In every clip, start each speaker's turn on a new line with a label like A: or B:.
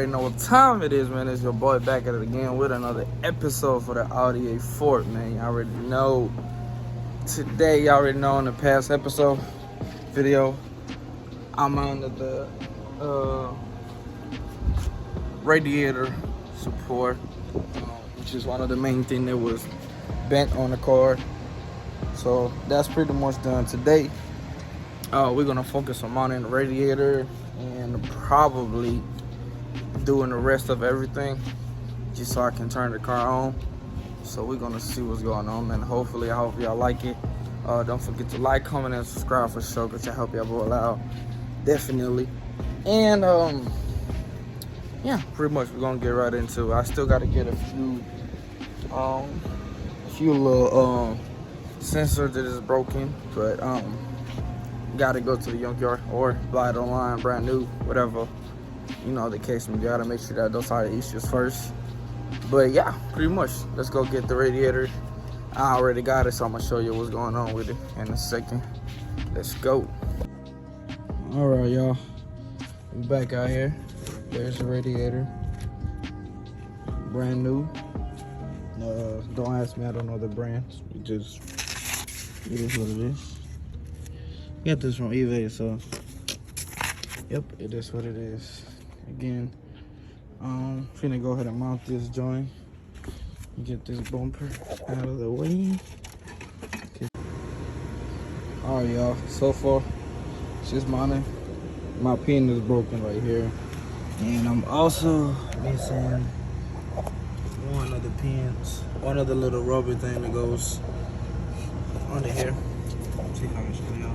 A: already know what time it is, man. It's your boy back at it again with another episode for the Audi A4, man. Y'all already know. Today, y'all already know in the past episode video, I'm under the radiator support, which is one of the main things that was bent on the car. So that's pretty much done today. We're gonna focus on mounting the radiator and probably doing the rest of everything just so I can turn the car on. So we're gonna see what's going on, and hopefully I hope y'all like it. Don't forget to like, comment, and subscribe for sure, because I help y'all boy out definitely. And yeah, pretty much we're gonna get right into it. I still gotta get a few little sensors that is broken, but gotta go to the junkyard or buy it online brand new, whatever, you know, the case. We gotta make sure that those are the issues first. But yeah, pretty much let's go get the radiator. I already got it, so I'm gonna show you what's going on with it in a second. Let's go. All right, y'all, we back out here. There's the radiator, brand new. Don't ask me, I don't know the brands. It is what it is. Got this from eBay, so yep, it is what it is. Again, finna go ahead and mount this joint. Get this bumper out of the way. Okay. All right, y'all. So far, just mounting. My pin is broken right here, and I'm also missing one of the pins, one of the little rubber thing that goes under here. Let's see if I can show y'all.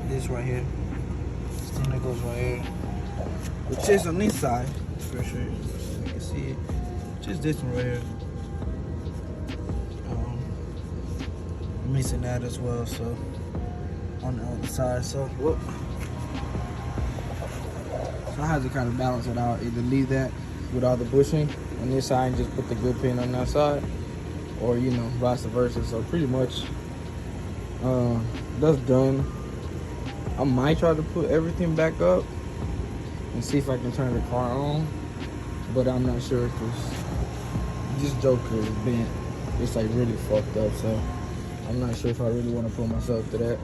A: This right here. This thing that goes right here, which is on this side for sure. You can see it. Just this one right here. I'm missing that as well, so on the other side. So whoop. So I have to kind of balance it out. Either leave that with all the bushing on this side and just put the good pin on that side, or you know, vice versa. So pretty much that's done. I might try to put everything back up and see if I can turn the car on, but I'm not sure because this joker is bent. It's like really fucked up, so I'm not sure if I really want to put myself to that.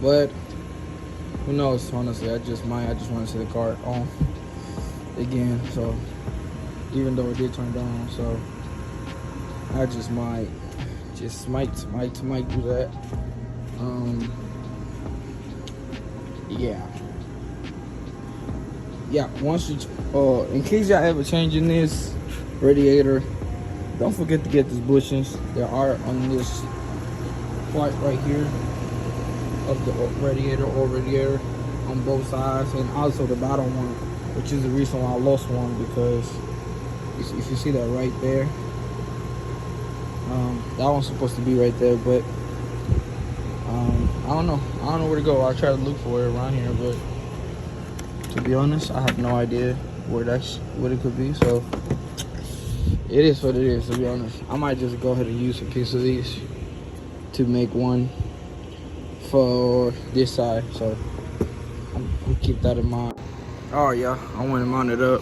A: But who knows? Honestly, I just want to see the car on again. So even though it did turn on, so I just might do that. Yeah, once you in case y'all ever changing this radiator, don't forget to get these bushings. There are on this part right here of the radiator on both sides, and also the bottom one, which is the reason why I lost one, because if you see that right there, that one's supposed to be right there, but I don't know where to go. I'll try to look for it around here, but to be honest, I have no idea what it could be. So it is what it is, to be honest. I might just go ahead and use a piece of these to make one for this side, so I'll keep that in mind. All right, y'all, I went and mounted up.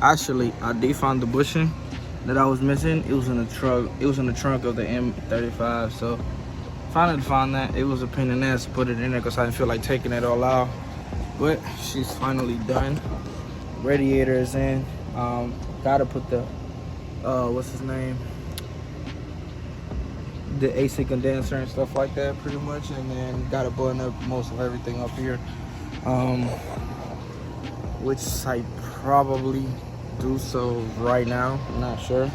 A: Actually, I did find the bushing that I was missing. It was in the trunk. It was in the trunk of the M35. So finally found that. It was a pain in the ass to put it in there because I didn't feel like taking it all out. But she's finally done. Radiator is in. Gotta put the what's his name? The AC condenser and stuff like that, pretty much, and then gotta button up most of everything up here. Which I probably do so right now. I'm not sure.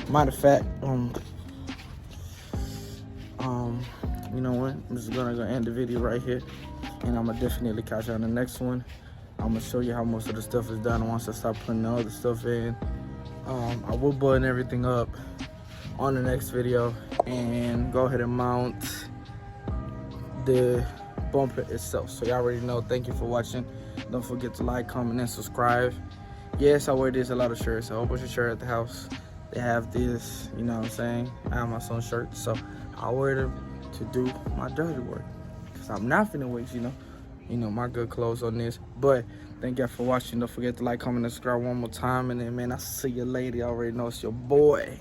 A: Matter of fact, you know what? I'm just gonna end the video right here, and I'm gonna definitely catch you on the next one. I'm gonna show you how most of the stuff is done once I start putting the other stuff in. I will button everything up on the next video and go ahead and mount the bumper itself. So y'all already know. Thank you for watching. Don't forget to like, comment, and subscribe. Yes, I wear this a lot of shirts. A whole bunch of shirts at the house. They have this, you know what I'm saying? I have my son's shirt, so I wear them to do my dirty work, because I'm not finna waste, you know, you know, my good clothes on this. But thank y'all for watching. Don't forget to like, comment, and subscribe one more time. And then, man, I'll see you later. You already know it's your boy.